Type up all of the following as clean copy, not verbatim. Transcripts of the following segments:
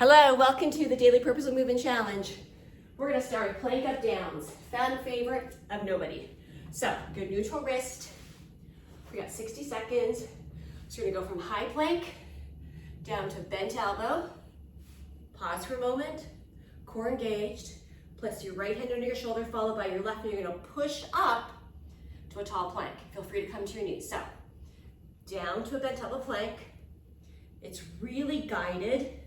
Hello, welcome to the Daily Purposeful Movement Challenge. We're gonna start with plank up downs, fan favorite of nobody. So, good neutral wrist. We got 60 seconds. So we're gonna go from high plank down to bent elbow. Pause for a moment, core engaged. Place your right hand under your shoulder, followed by your left, and you're gonna push up to a tall plank. Feel free to come to your knees. So, down to a bent elbow plank. It's really guided.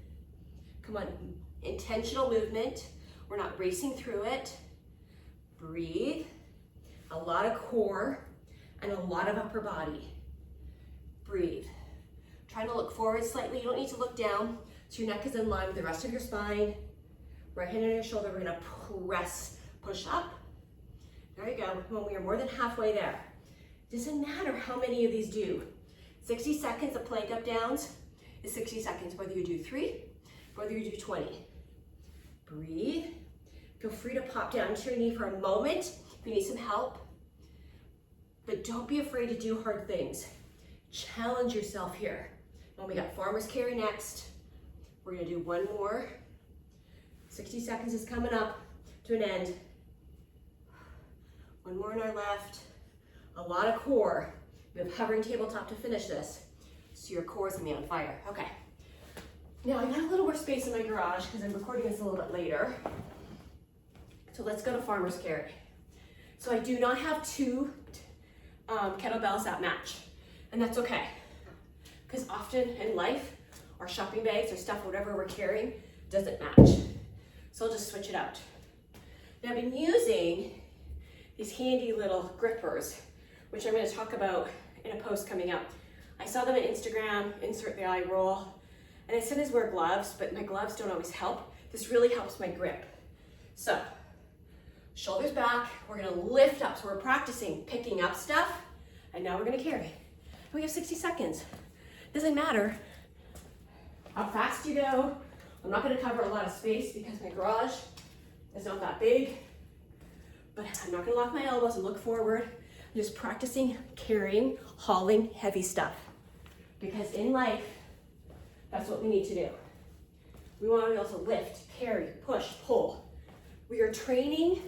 Come on, intentional movement. We're not racing through it. Breathe. A lot of core and a lot of upper body. Breathe. Try to look forward slightly. You don't need to look down, so your neck is in line with the rest of your spine. Right hand on your shoulder, we're gonna press, push up. There you go. When we are more than halfway there. Doesn't matter how many of these do. 60 seconds of plank up downs is 60 seconds, whether you do 3, whether you do 20. Breathe. Feel free to pop down to your knee for a moment if you need some help. But don't be afraid to do hard things. Challenge yourself here. And we got farmer's carry next. We're gonna do one more. 60 seconds is coming up to an end. One more on our left. A lot of core. We have hovering tabletop to finish this. So your core is gonna be on fire. Okay. Now I got a little more space in my garage because I'm recording this a little bit later. So let's go to farmer's carry. So I do not have two kettlebells that match, and that's okay. Because often in life, our shopping bags or stuff, whatever we're carrying, doesn't match. So I'll just switch it out. Now I've been using these handy little grippers, which I'm gonna talk about in a post coming up. I saw them on Instagram, insert the eye roll. And I sometimes wear gloves, but my gloves don't always help. This really helps my grip. So, shoulders back, we're gonna lift up. So we're practicing picking up stuff, and now we're gonna carry. We have 60 seconds. Doesn't matter how fast you go. I'm not gonna cover a lot of space because my garage is not that big, but I'm not gonna lock my elbows and look forward. I'm just practicing carrying, hauling heavy stuff. Because in life, that's what we need to do. We want to be able to lift, carry, push, pull. We are training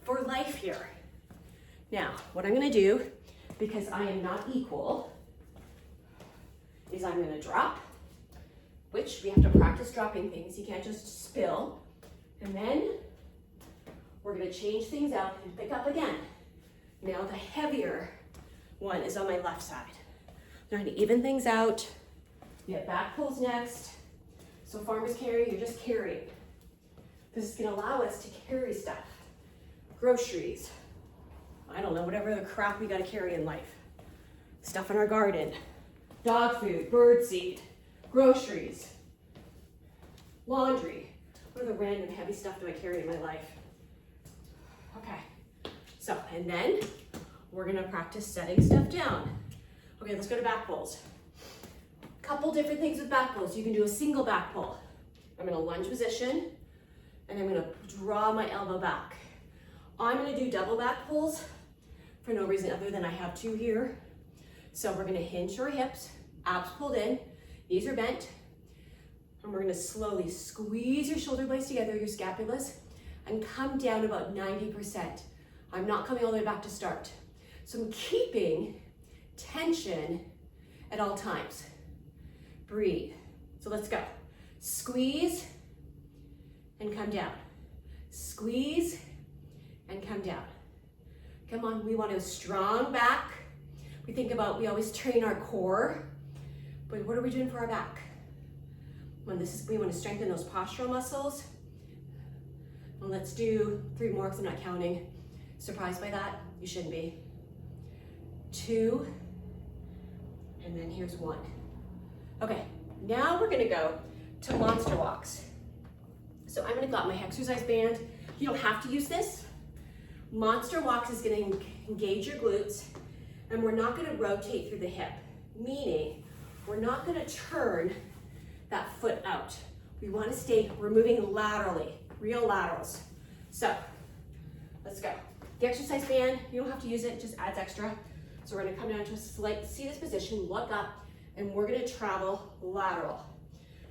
for life here. Now, what I'm going to do, because I am not equal, is I'm going to drop, which we have to practice dropping things. You can't just spill. And then we're going to change things out and pick up again. Now the heavier one is on my left side. I'm trying to even things out. We have back pulls next. So farmer's carry, you're just carrying. This is gonna allow us to carry stuff. Groceries, I don't know, whatever the crap we gotta carry in life. Stuff in our garden, dog food, bird seed, groceries, laundry. What are the random heavy stuff do I carry in my life? Okay, so, and then we're gonna practice setting stuff down. Okay, let's go to back pulls. Couple different things with back pulls. You can do a single back pull. I'm in a lunge position, and I'm gonna draw my elbow back. I'm gonna do double back pulls for no reason other than I have two here. So we're gonna hinge our hips, abs pulled in, knees are bent, and we're gonna slowly squeeze your shoulder blades together, your scapulas, and come down about 90%. I'm not coming all the way back to start. So I'm keeping tension at all times. Breathe. So let's go. Squeeze and come down. Squeeze and come down. Come on, we want a strong back. We always train our core, but what are we doing for our back? We want to strengthen those postural muscles. Well, let's do 3 more because I'm not counting. Surprised by that? You shouldn't be. 2, and then here's 1. Okay, now we're gonna go to monster walks. So I'm gonna got my exercise band. You don't have to use this. Monster walks is gonna engage your glutes, and we're not gonna rotate through the hip, meaning we're not gonna turn that foot out. We're moving laterally, real laterals. So, let's go. The exercise band, you don't have to use it, it just adds extra. So we're gonna come down to a slight seated position, look up, and we're gonna travel lateral.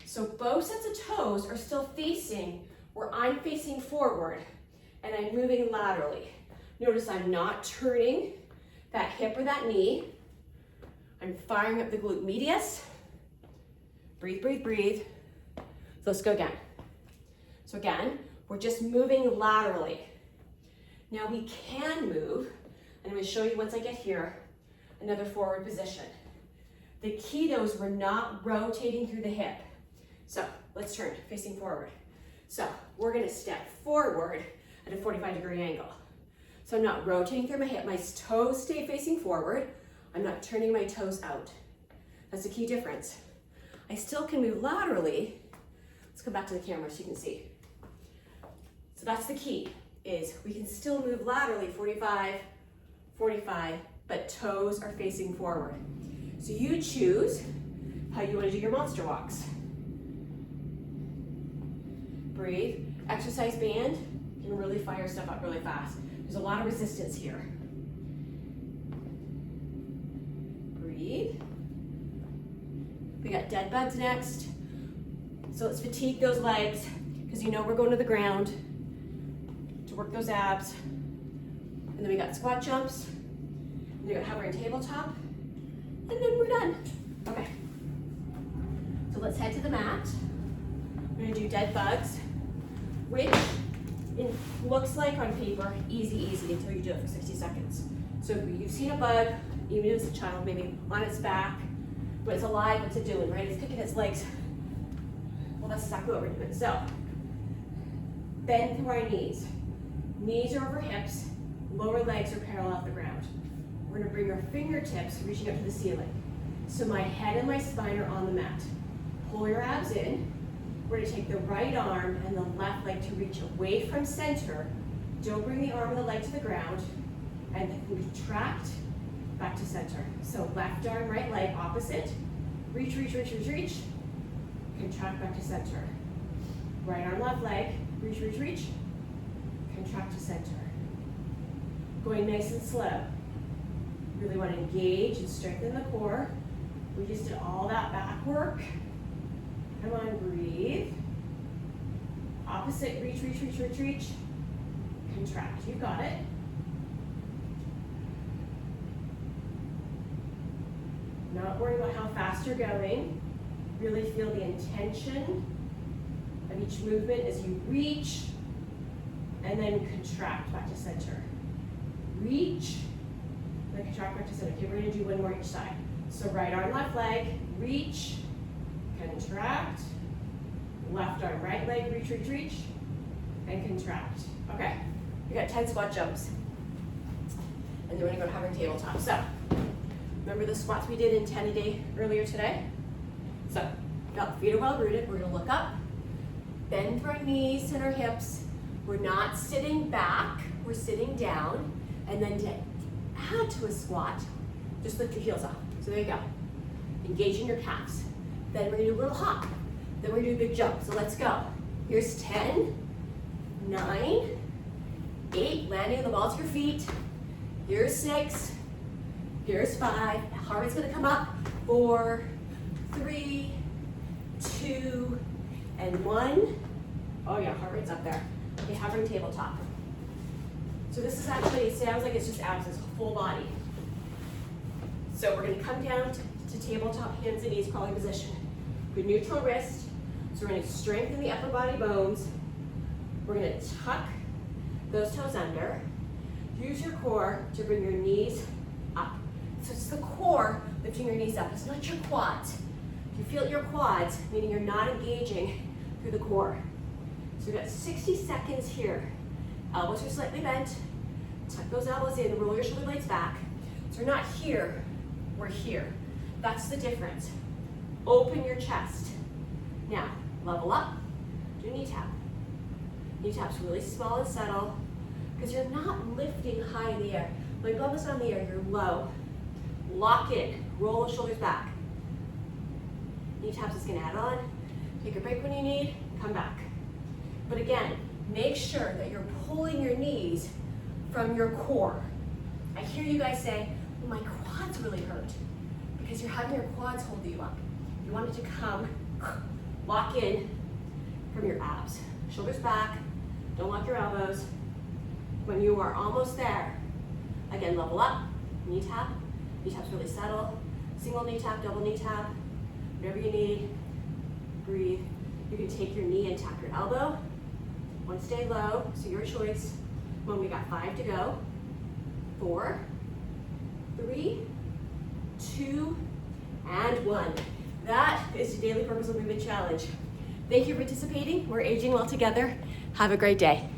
So both sets of toes are still facing where I'm facing forward and I'm moving laterally. Notice I'm not turning that hip or that knee. I'm firing up the glute medius. Breathe, breathe, breathe. So let's go again. So again, we're just moving laterally. Now we can move, and I'm going to show you once I get here, another forward position. The key though is we're not rotating through the hip. So let's turn, facing forward. So we're going to step forward at a 45-degree angle. So I'm not rotating through my hip. My toes stay facing forward. I'm not turning my toes out. That's the key difference. I still can move laterally. Let's come back to the camera so you can see. So that's the key, is we can still move laterally 45, 45, but toes are facing forward. So you choose how you want to do your monster walks. Breathe. Exercise band can really fire stuff up really fast. There's a lot of resistance here. Breathe. We got dead bugs next. So let's fatigue those legs, because you know we're going to the ground to work those abs. And then we got squat jumps. And then we got hovering tabletop. And then we're done. Okay. So let's head to the mat. We're gonna do dead bugs, which it looks like on paper, easy until you do it for 60 seconds. So you've seen a bug, even if it's a child, maybe on its back, but it's alive, what's it doing, right? It's kicking its legs. Well, that's exactly what we're doing. So, bend through our knees. Knees are over hips, lower legs are parallel off the ground. We're gonna bring our fingertips reaching up to the ceiling. So my head and my spine are on the mat. Pull your abs in. We're gonna take the right arm and the left leg to reach away from center. Don't bring the arm and the leg to the ground. And contract back to center. So left arm, right leg, opposite. Reach, reach, reach, reach, reach. Contract back to center. Right arm, left leg, reach, reach, reach. Contract to center. Going nice and slow. Really want to engage and strengthen the core. We just did all that back work. Come on, breathe. Opposite, reach, reach, reach, reach, reach. Contract, you got it. Not worry about how fast you're going. Really feel the intention of each movement as you reach and then contract back to center. Reach, then contract back to center. Okay, we're gonna do one more each side. So right arm, left leg, reach, contract, left arm, right leg, reach, reach, reach, and contract. Okay, we got 10 squat jumps. And then we're gonna go to hovering tabletop. So, remember the squats we did in 10 a day earlier today? So, got feet are well rooted. We're gonna look up, bend through our knees and our hips. We're not sitting back, we're sitting down. And then to add to a squat, just lift your heels up. So there you go. Engaging your calves. Then we're gonna do a little hop. Then we're gonna do a big jump. So let's go. Here's 10, 9, 8, landing on the balls of your feet. Here's 6, here's 5. Heart rate's gonna come up. 4, 3, 2, and 1. Oh yeah, heart rate's up there. Okay, hovering tabletop. So this is actually, it sounds like it's just abs, it's full body. So we're gonna come down to tabletop, hands and knees, crawling position. Good neutral wrist. So we're gonna strengthen the upper body bones. We're gonna tuck those toes under. Use your core to bring your knees up. So it's the core lifting your knees up. It's not your quads. If you feel your quads, meaning you're not engaging through the core. So we've got 60 seconds here. Elbows are slightly bent. Tuck those elbows in, roll your shoulder blades back. So we're not here, we're here. That's the difference. Open your chest. Now, level up, do knee tap. Knee tap's really small and subtle because you're not lifting high in the air. My bum is on the air, you're low. Lock in, roll the shoulders back. Knee taps is gonna add on. Take a break when you need, come back. But again, make sure that you're pulling your knees from your core. I hear you guys say, well, my quads really hurt because you're having your quads hold you up. You want it to come lock in from your abs. Shoulders back, don't lock your elbows. When you are almost there, again, level up, knee taps really settle. Single knee tap, double knee tap, whatever you need, breathe. You can take your knee and tap your elbow. One, stay low, so your choice. When we got 5 to go. 4, 3, 2, and 1. That is the Daily Purposeful Movement Challenge. Thank you for participating. We're aging well together. Have a great day.